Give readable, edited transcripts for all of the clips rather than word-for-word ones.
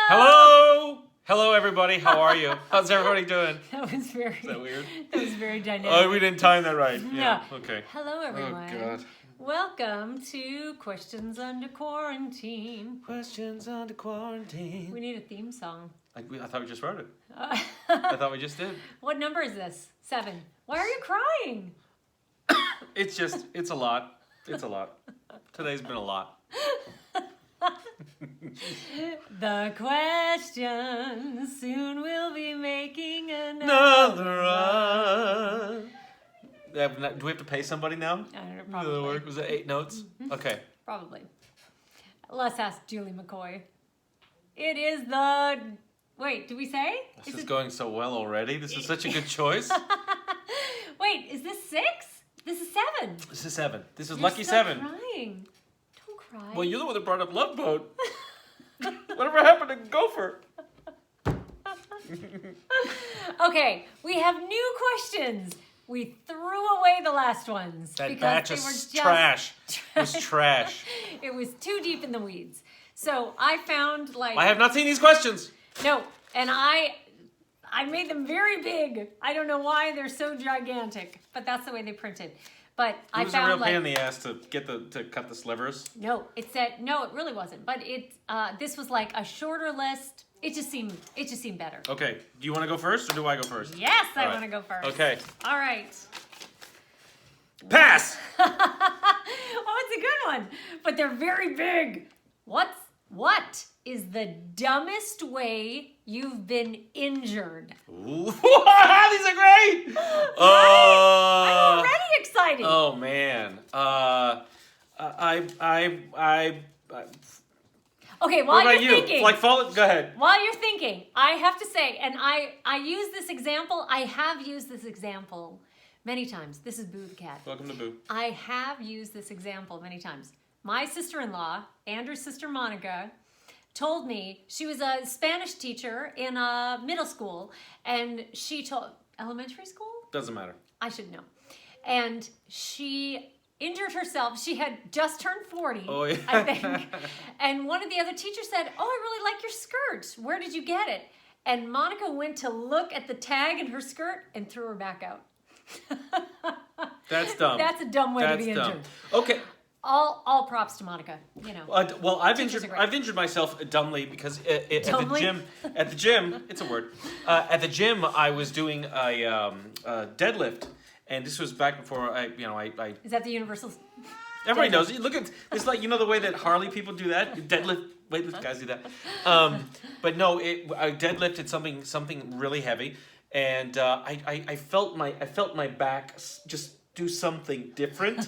Hello! Hello, everybody. How are you? How's everybody doing? That was very. Is that weird? That was very dynamic. Oh, we didn't time that right. No. Yeah. Okay. Hello, everyone. Oh, God. Welcome to Questions Under Quarantine. Questions under quarantine. We need a theme song. I thought we just wrote it. I thought we just did. What number is this? 7. Why are you crying? It's a lot. It's a lot. Today's been a lot. The question, soon we'll be making Another run. Do we have to pay somebody now? I don't know, probably. Was it 8 notes? Okay. Probably. Let's ask Julie McCoy. It is the... Wait, did we say? This is going so well already. This is such a good choice. Wait, is this 6? This is 7. This is 7. This is You're lucky still 7. Crying. Don't cry. Well, you're the one that brought up Love Boat. Whatever happened to Gopher? Okay, we have new questions. We threw away the last ones That because batch they of were just trash. It was trash. It was too deep in the weeds. So I found I have not seen these questions. no, and I made them very big. I don't know why they're so gigantic, but that's the way they printed. But It was a real pain in the ass to get to cut the slivers. No, it said no. It really wasn't. But this was like a shorter list. It just seemed better. Okay. Do you want to go first or do I go first? Yes, I All right. want to go first. Okay. All right. Pass. Oh, it's a good one. But they're very big. What is the dumbest way you've been injured? Ooh, these are great. Right? I'm already excited. Oh man. Okay, What while about you're you? thinking. Go ahead. While you're thinking, I have to say, and I use this example. I have used this example many times. This is Boo the cat. Welcome to Boo. I have used this example many times. My sister-in-law, Andrew's sister Monica, told me she was a Spanish teacher in a middle school, and she told elementary school? Doesn't matter. I should know. And she injured herself. She had just turned 40, Oh, yeah. I think. And one of the other teachers said, "Oh, I really like your skirt. Where did you get it?" And Monica went to look at the tag in her skirt and threw her back out. That's dumb. That's a dumb way That's to be dumb. injured. Okay. All props to Monica. You know. Well, I've Teachers are injured great. myself dumbly because Dumbly? at the gym, it's a word. At the gym, I was doing a deadlift, and this was back before I Is that the universal? everybody Deadlift. knows it. Look at it's like the way that Harley people do that deadlift. Weightlift guys do that. But no, I deadlifted something really heavy, and I felt my back just do something different,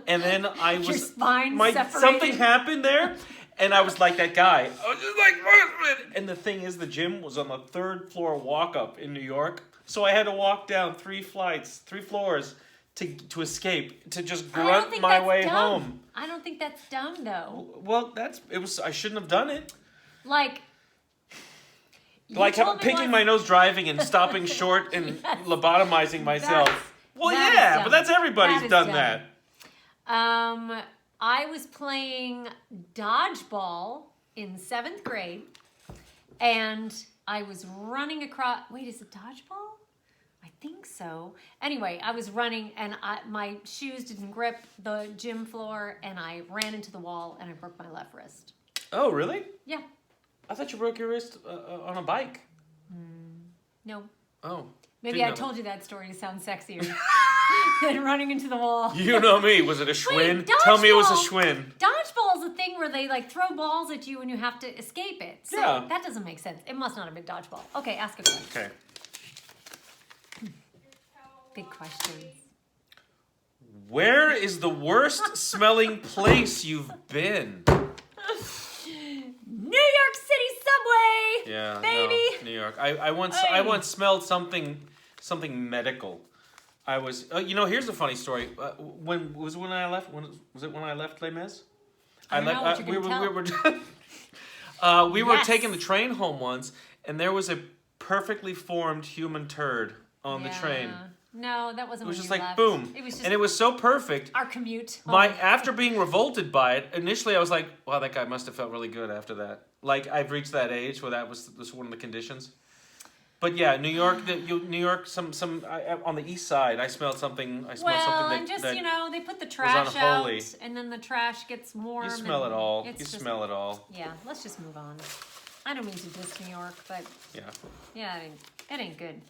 and then I was Your spine separated. something happened there, and I was like that guy. I was just like, what? And the thing is, the gym was on the 3rd floor walk up in New York, so I had to walk down 3 floors to escape, to just I don't grunt think my that's way dumb. home. I don't think that's dumb though. Well, I shouldn't have done it. Like. you Like told me picking once- my nose driving and stopping short and lobotomizing myself. Well, that is yeah, dumb. but that's everybody's That is done dumb. that. I was playing dodgeball in 7th grade, and I was running across. Wait, is it dodgeball? I think so. Anyway, I was running, and my shoes didn't grip the gym floor, and I ran into the wall, and I broke my left wrist. Oh, really? Yeah. I thought you broke your wrist on a bike. No. Oh. Maybe didn't I know told you that story to sound sexier than running into the wall. that. You know me. Was it a Schwinn? Wait, Tell me it was a dodgeball. Schwinn. Dodgeball is a thing where they like throw balls at you and you have to escape it. So Yeah. that doesn't make sense. It must not have been dodgeball. Okay, ask a question. Okay. Big questions. Where is the worst smelling place you've been? New York City subway. Yeah, baby. no, New York. I once Hey. smelled something medical. I was here's a funny story. When I left? Was it when I left Les Mis? I don't know what you're we were Yes. taking the train home once, and there was a perfectly formed human turd on the train. No, that wasn't It was when just you like left. boom, It was just and it was so perfect. our commute. After being revolted by it, initially I was like, wow, that guy must have felt really good after that. Like I've reached that age where that was one of the conditions. But yeah, New York, on the east side, I smelled something. I smelled Well, something and just that they put the trash unholy. out, and then the trash gets warm. you smell and it all. it's You just- smell it all. Yeah, let's just move on. I don't mean to diss New York, but Yeah. it ain't good.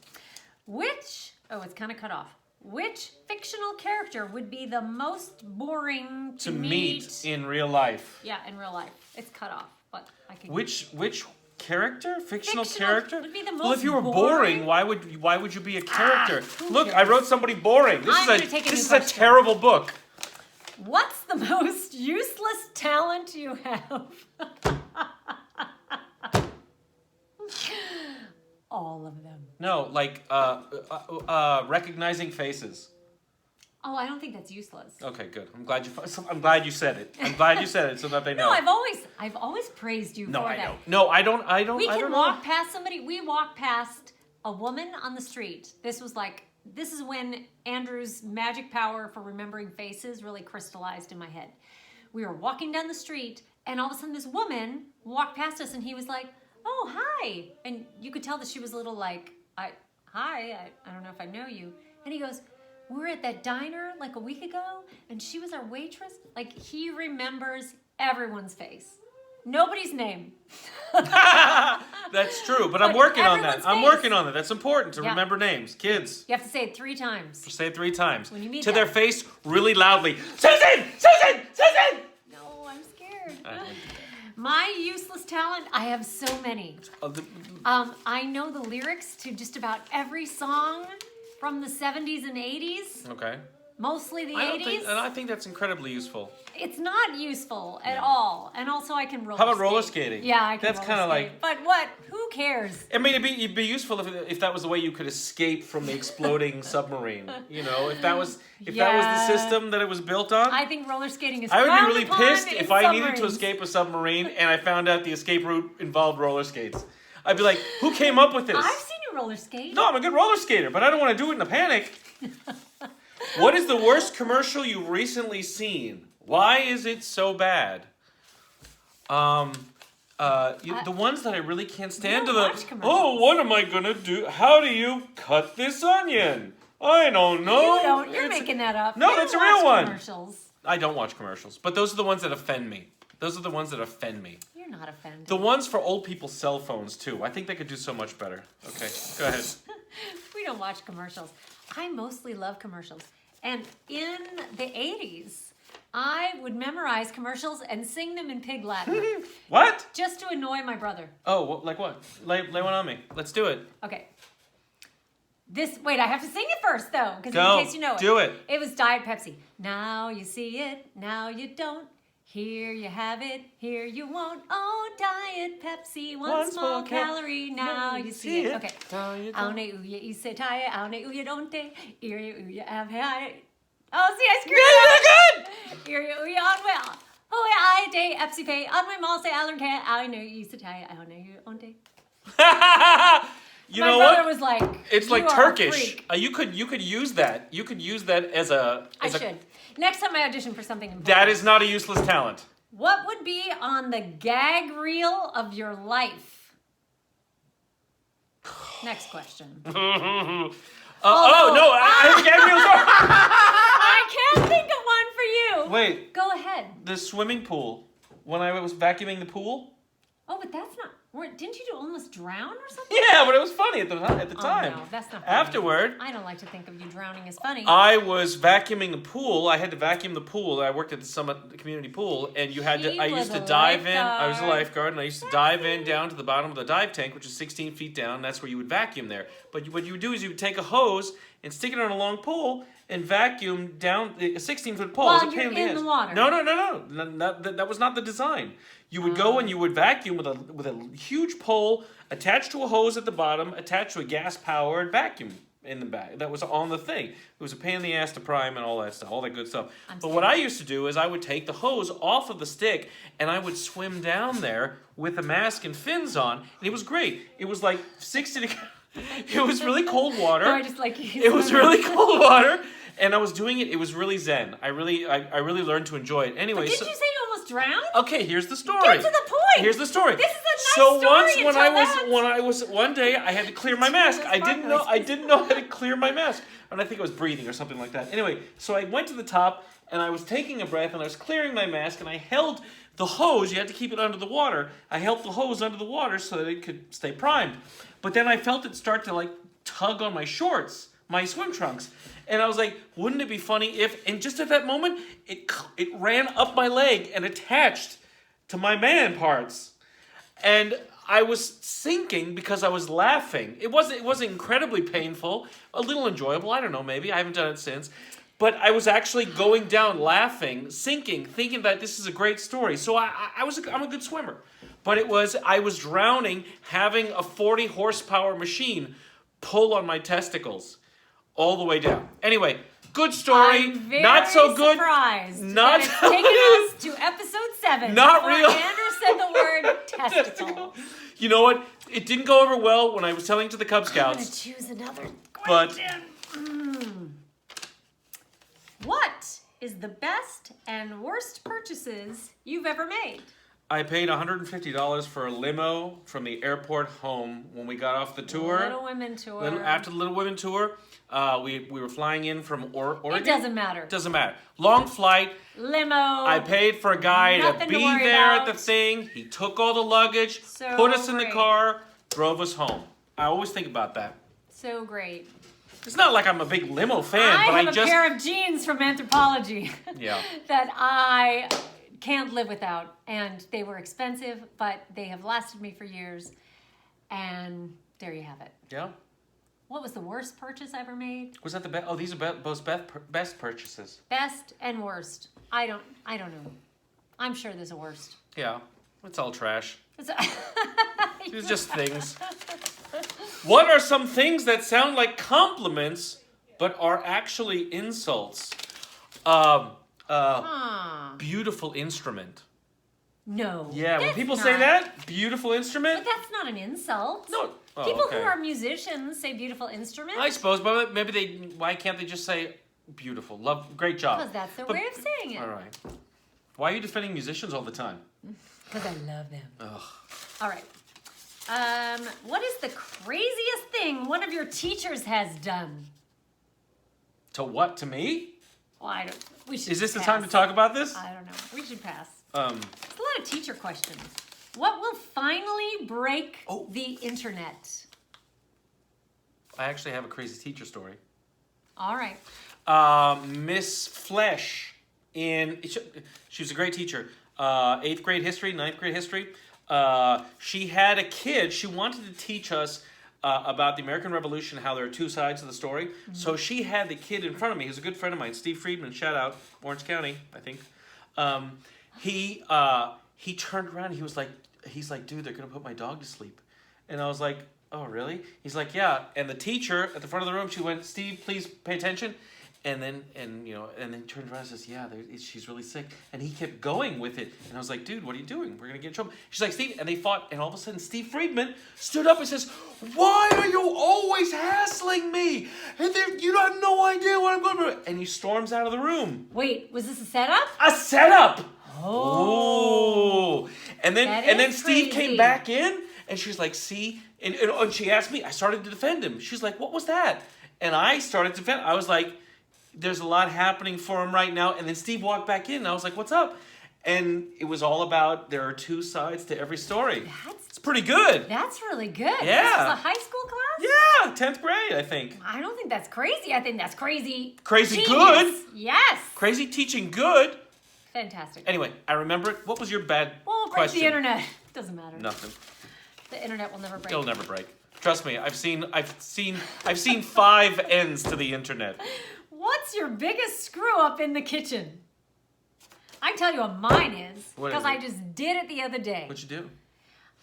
Which it's kind of cut off. Which fictional character would be the most boring to meet in real life. Yeah, in real life, it's cut off. But I can. Which character? Fictional character? Would be the most Well, if you were boring, why would you be a character? who Look, I cares? wrote somebody boring. This I'm gonna is take a this new is a question. terrible book. What's the most useless talent you have? All of them. No, like recognizing faces. Oh, I don't think that's useless. Okay, good. I'm glad you said it. I'm glad you said it so that they know. No, I've always praised you No, for I that. know. No, I don't. We I can don't walk know. past somebody. We walked past a woman on the street. This is when Andrew's magic power for remembering faces really crystallized in my head. We were walking down the street, and all of a sudden this woman walked past us, and he was like, "Oh, hi." And you could tell that she was a little like, I don't know if I know you. And he goes, "We were at that diner like a week ago, and she was our waitress." Like, he remembers everyone's face. Nobody's name. That's true, but I'm working on that. everyone's I'm face. working on that. That's important to Yeah. remember names. Kids, You have to say it 3 times. say it 3 times. When you meet to them. their face really loudly. Susan! Susan! Susan! No, I'm scared. I wouldn't My useless talent, I have so many. I know the lyrics to just about every song from the 70s and 80s, Okay. mostly the I 80s. think that's incredibly useful. It's not useful at all. And also I can roller How about skate. roller skating? Yeah, I can That's roller kinda skate. like- But what? Who cares? I mean, it'd be useful if that was the way you could escape from the exploding submarine. You know, if that was the Yeah. system that it was built on. I think roller skating is I would be frowned really upon pissed in if I needed to submarines. escape a submarine and I found out the escape route involved roller skates. I'd be like, who came up with this? I've seen you roller skate. No, I'm a good roller skater, but I don't want to do it in a panic. What is the worst commercial you've recently seen? Why is it so bad? The ones that I really can't stand don't are watch the, commercials. oh, what am I gonna do? How do you cut this onion? I don't know. You don't. You're It's- making that up. No, You that's don't a real watch one. Commercials. I don't watch commercials, but those are the ones that offend me. Those are the ones that offend me. You're not offended. The ones for old people's cell phones, too. I think they could do so much better. Okay, go ahead. We don't watch commercials. I mostly love commercials. And in the 80s, I would memorize commercials and sing them in pig Latin What? just to annoy my brother. Oh, like what? Lay one on me. Let's do it. Okay. Wait, I have to sing it first, though, because Go. in case you know it. Do it. It was Diet Pepsi. Now you see it, now you don't. Here you have it, here you won't. Oh, Diet Pepsi, one small calorie. Now you see it. Okay. Now you don't. Aune uye ise taye, aune uye don'te, iri uye avhai. Oh, see, I screwed Yeah, it you're up. Iri uye onwe. Oh, I day Epsi pay. Onwe mal say alern can. Aune ise taye, aune uye onte. You My know brother what? was like, It's "You like are a Turkish. freak." You could use that. You could use that as a. I As a should. Next time I audition for something important. that is not a useless talent. What would be on the gag reel of your life? Next question. Oh no! I think everyone's. I can't think of one for you. Wait, Go ahead. the swimming pool. When I was vacuuming the pool. Oh, but that's not. Didn't you almost drown or something? Yeah, but it was funny at the time. Oh, no, that's not funny. Afterward, I don't like to think of you drowning as funny. I was vacuuming the pool. I had to vacuum the pool. I worked at the Summit Community Pool, and you had to. He I was used to a dive in. I was a lifeguard. lifeguard, and I used to dive in down to the bottom of the dive tank, which is 16 feet down. That's where you would vacuum there. But what you would do is you would take a hose and stick it on a long pole and vacuum down a 16-foot pole. While It's a pain you're the in ass. the water. No. That was not the design. You would go and you would vacuum with a huge pole attached to a hose at the bottom, attached to a gas-powered vacuum in the back. That was on the thing. It was a pain in the ass to prime and all that stuff, all that good stuff. But what I used to do is I would take the hose off of the stick and I would swim down there with a mask and fins on, and it was great. It was like 60 degrees. It was really cold water. No, I just like you. It was really cold water, and I was doing it. It was really zen. I really learned to enjoy it. Anyway, But didn't you say you almost drowned? okay, here's the story. Get to the point. Here's the story. This is a nice so story once until that. one day I had to clear my mask. That's I didn't know how to clear my mask, and I think I was breathing or something like that. Anyway, so I went to the top and I was taking a breath and I was clearing my mask and I held the hose. You had to keep it under the water. I held the hose under the water so that it could stay primed. But then I felt it start to like tug on my shorts, my swim trunks. And I was like, wouldn't it be funny if, and just at that moment, it ran up my leg and attached to my man parts. And I was sinking because I was laughing. It wasn't incredibly painful, a little enjoyable, I don't know, maybe. I haven't done it since. But I was actually going down, laughing, sinking, thinking that this is a great story. So I'm a good swimmer. But I was drowning, having a 40 horsepower machine pull on my testicles all the way down. Anyway, good story. I'm very not so good. Surprised Not that it's so taken good. us to episode 7. Not before real. Andrew said the word testicle. You know what? It didn't go over well when I was telling to the Cub I'm gonna Scouts. choose another But- question. What is the best and worst purchases you've ever made? I paid $150 for a limo from the airport home when we got off the tour. Little Women tour. After the Little Women tour, we were flying in from Oregon. It doesn't matter. Doesn't matter. Long flight. Limo. I paid for a guy to Nothing be to worry there at about. the thing. He took all the luggage, So put us in the great. car, drove us home. I always think about that. So great. It's not like I'm a big limo fan, but I have I a just pair of jeans from Anthropologie yeah. that I can't live without. And they were expensive, but they have lasted me for years. And there you have it. Yeah. What was the worst purchase I ever made? Was that the best? Oh, these are both best purchases. Best and worst. I don't know. I'm sure there's a worst. Yeah. It's all trash. It's It's just things. What are some things that sound like compliments but are actually insults? Beautiful instrument. No. Yeah, when that's people say not. that, beautiful instrument. But that's not an insult. No. Oh, People okay. who are musicians say beautiful instruments. I suppose, but maybe why can't they just say beautiful, love, great job? Because that's their But- way of saying it. All right. Why are you defending musicians all the time? Because I love them. Ugh. All right. What is the craziest thing one of your teachers has done? To what? To me? Well, I don't. We should. Is this the pass. time to talk about this? I don't know. We should pass. Um, It's a lot of teacher questions. What will finally break Oh. the internet? I actually have a crazy teacher story. All right. Miss Flesh she was a great teacher. 8th grade history, 9th grade history. She had a kid. She wanted to teach us about the American Revolution, how there are two sides of the story. Mm-hmm. So she had the kid in front of me. He was a good friend of mine, Steve Friedman. Shout out, Orange County, I think. He turned around. He's like, dude, they're gonna put my dog to sleep. And I was like, oh, really? He's like, yeah. And the teacher at the front of the room, she went, Steve, please pay attention. And then turned around and says, yeah, she's really sick. And he kept going with it. And I was like, dude, what are you doing? We're going to get in trouble. She's like, Steve. And they fought. And all of a sudden, Steve Friedman stood up and says, why are you always hassling me? And you have no idea what I'm going to do. And he storms out of the room. Wait, was this a setup? A setup. Oh. And That then is Steve crazy. came back in. And she's like, see. And she asked me. I started to defend him. She's like, what was that? And I started to defend. I was like, there's a lot happening for him right now. And then Steve walked back in, and I was like, what's up? And it was all about there are two sides to every story. It's pretty good. That's really good. Yeah. This is a high school class? Yeah, 10th grade, I think. I don't think that's crazy. I think that's crazy. Crazy genius. good. Yes. Crazy teaching good. Fantastic. Anyway, I remember it. What was your bad Well, we'll break question? the internet. Doesn't matter. Nothing. The internet will never break. It'll never break. Trust me, I've seen 5 ends to the internet. What's your biggest screw up in the kitchen? I can tell you what mine is, What is because it? I just did it the other day. What'd you do?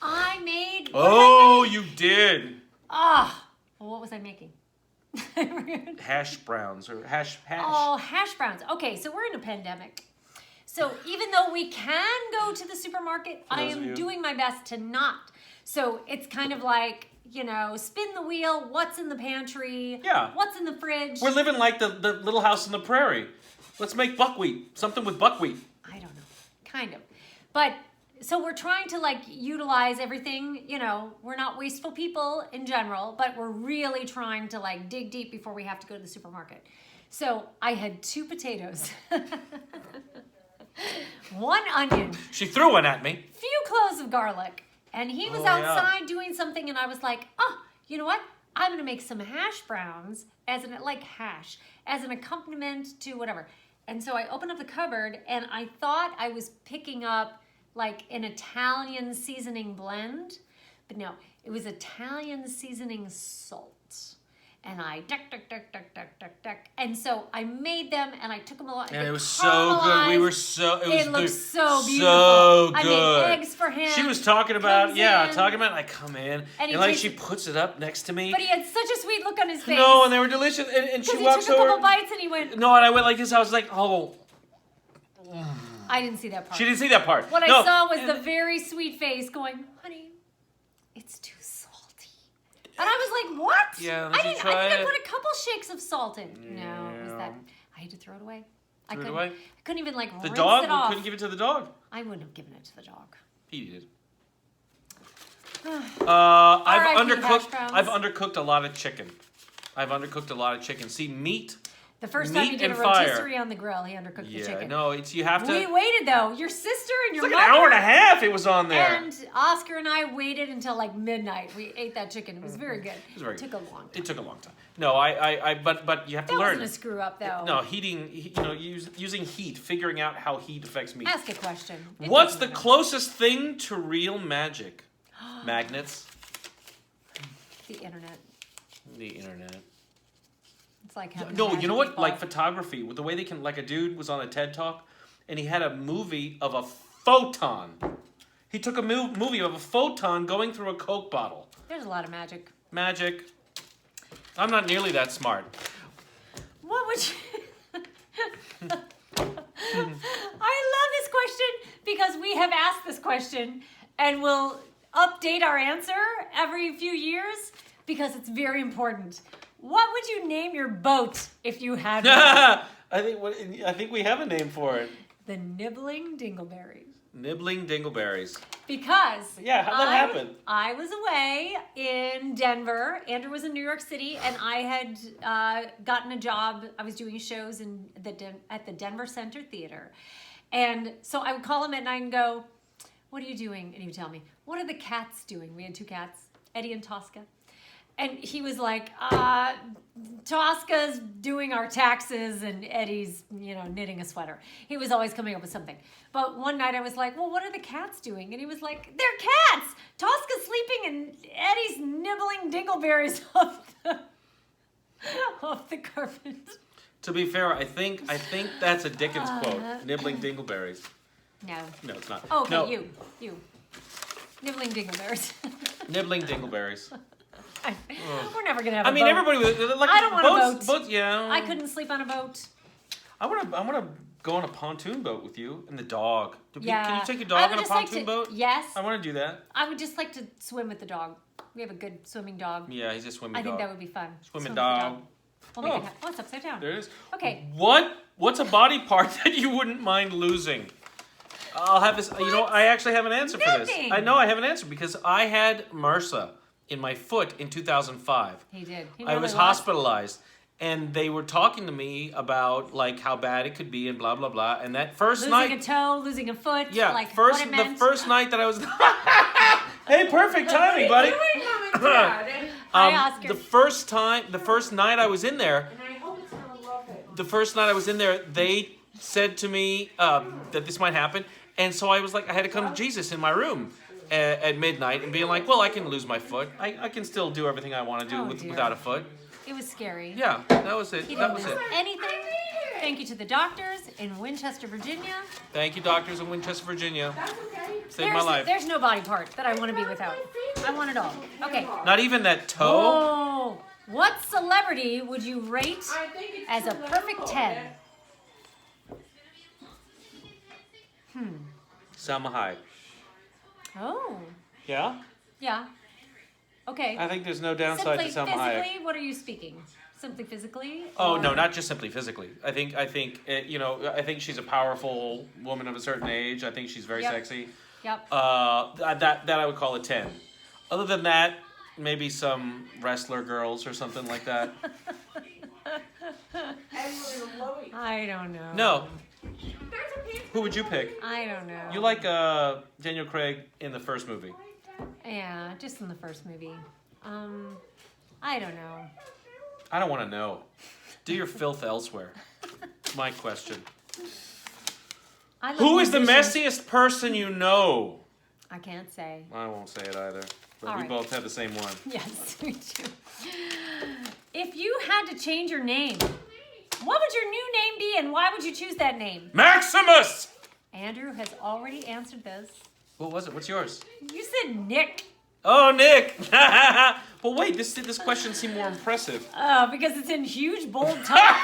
I made. Oh, you did. Well, what was I making? Hash browns or hash. Oh, hash browns. Okay, so we're in a pandemic. So even though we can go to the supermarket, I those of am you- doing my best to not. So it's kind of like, spin the wheel. What's in the pantry? Yeah. What's in the fridge? We're living like the Little House on the Prairie. Let's make buckwheat. Something with buckwheat. I don't know. Kind of. But so we're trying to utilize everything, we're not wasteful people in general, but we're really trying to dig deep before we have to go to the supermarket. So I had 2 potatoes, 1 onion, She threw one at me. few cloves of garlic, and he was Oh, yeah. outside doing something, and I was like, oh, you know what? I'm gonna make some hash browns as an accompaniment to whatever. And so I opened up the cupboard, and I thought I was picking up an Italian seasoning blend, but no, it was Italian seasoning salt. And I duck. And so I made them, and I took them along. And it was so good. We were so. It looked so beautiful. So good. I made eggs for him. She was talking about, Comes I in, come in, and he and takes she it- puts it up next to me. But he had such a sweet look on his face. No, and they were delicious. And she Because he walks took a over. couple bites and he went. No, and I went like this. I was like, oh. I didn't see that part. She didn't see that part. What I No, saw was and- the very sweet face going, honey, it's too salty. And I was like, what? Yeah, I did you think try I it? put a couple shakes of salt in. No, it was Yeah. that. I had to throw it away. Threw it I away? couldn't even The rinse dog? it We off. couldn't give it to the dog. I wouldn't have given it to the dog. He did. R.I.P. I've hash undercooked. browns. I've undercooked a lot of chicken. See, meat. The first time he Meat did a and fire. rotisserie on the grill, he undercooked the Yeah, chicken. no, you have to. We waited though. Your sister and your It's like mother. an hour and a half. It was on there. And Oscar and I waited until midnight. We ate that chicken. It was very good. was very It took a long time. It took a long time. No, but you have to That learn. wasn't a screw up though. No, using heat, figuring out how heat affects meat. Ask a question. It What's the doesn't matter. closest thing to real magic? Magnets. The internet. The internet. It's like having No, a you know magic what? eight ball. Like photography, with the way they can. Like a dude was on a TED Talk, and he had a movie of a photon. He took a movie of a photon going through a Coke bottle. There's a lot of magic. Magic. I'm not nearly that smart. What would you? I love this question because we have asked this question and we'll update our answer every few years because it's very important. What would you name your boat if you had one? I think we have a name for it. The Nibbling Dingleberries. Nibbling dingleberries. Because Yeah, how'd that happen? I was away in Denver. Andrew was in New York City, and I had gotten a job. I was doing shows at the Denver Center Theater. And so I would call him at night and go, what are you doing? And he would tell me, what are the cats doing? We had 2 cats, Eddie and Tosca. And he was like, Tosca's doing our taxes and Eddie's, knitting a sweater. He was always coming up with something. But one night I was like, well, what are the cats doing? And he was like, they're cats. Tosca's sleeping and Eddie's nibbling dingleberries off the carpet. To be fair, I think that's a Dickens quote. Nibbling dingleberries. No. No, it's not. Okay, no. you. Nibbling dingleberries. Nibbling dingleberries. We're never going to have a boat. Everybody was like I don't want a boat. Boats, yeah. I couldn't sleep on a boat. I want to go on a pontoon boat with you and the dog. Yeah. Can you take your I dog would on a just like pontoon to- boat? Yes. I want to do that. I would just like to swim with the dog. We have a good swimming dog. Yeah, he's a swimming I dog. think that would be fun. Swimming Swim with the dog. We'll make Oh. it happen. Oh, it's upside down. There it is. Okay. What's a body part that you wouldn't mind losing? I'll have this. I actually have an answer for this. Nothing. I know I have an answer because I had MRSA in my foot in 2005. He did. He I really was lost- hospitalized, and they were talking to me about how bad it could be and blah blah blah. And that first Losing night, a toe, losing a foot. yeah, like first what it the meant. first night that I was. Hey, perfect timing, buddy. Hi, Oscar. The first night I was in there, And I hope it's gonna love it. the first night I was in there, they said to me that this might happen, and so I was like, I had to come to Jesus in my room at midnight and being like, well, I can lose my foot. I can still do everything I want to do Oh, dear. without a foot. It was scary. Yeah, that was it. He That didn't was miss it. anything. Thank you to the doctors in Winchester, Virginia. Thank you, doctors in Winchester, Virginia. That's okay. Saved my life. There's no body part that I want to be without. I want it all. Okay. Not even that toe. Oh, what celebrity would you rate I think it's as a too perfect low. 10? Selma Hayek. Oh, Yeah? yeah. Okay. I think there's no downside Simply to Selma Hayek. physically, what are you speaking? Simply physically? Oh or- no, not just simply physically. I think I think she's a powerful woman of a certain age. I think she's very Yep. sexy. Yep. That I would call a 10. Other than that, maybe some wrestler girls or something like that. I don't know. No. Who would you pick? I don't know. You like Daniel Craig in the first movie. Yeah, just in the first movie. I don't know. I don't want to know. Do your filth elsewhere. My question. I love Who is the musicians. messiest person you know? I can't say. I won't say it either. But All we right. both have the same one. Yes, we do. If you had to change your name, what would your new name be and why would you choose that name? Maximus! Andrew has already answered this. What was it? What's yours? You said Nick. Oh, Nick! But wait, this question seemed more impressive. Because it's in huge, bold type.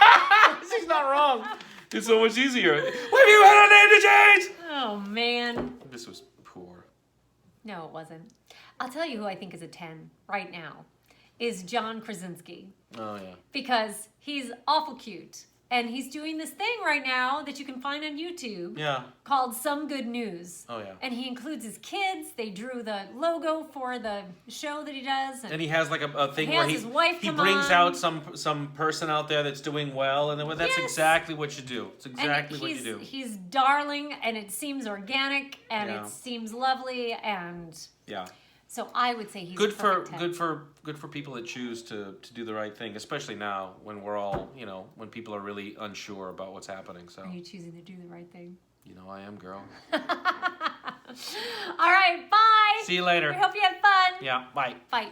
She's not wrong. It's so much easier. Have you had a name to change? Oh, man. This was poor. No, it wasn't. I'll tell you who I think is a 10 right now is John Krasinski. Oh, yeah. Because he's awful cute. And he's doing this thing right now that you can find on YouTube Yeah. called Some Good News. Oh, yeah. And he includes his kids. They drew the logo for the show that he does. And he has like a thing He where has his wife he come brings on. out some person out there that's doing well, and then that's Yes. exactly what you do. It's And exactly what you do. He's darling, and it seems organic, and Yeah. it seems lovely, and Yeah. so I would say he's Good a for perfect 10. good for people that choose to do the right thing, especially now when we're all when people are really unsure about what's happening. So Are you choosing to do the right thing? I am, girl. All right, bye. See you later. We hope you had fun. Yeah. Bye. Bye.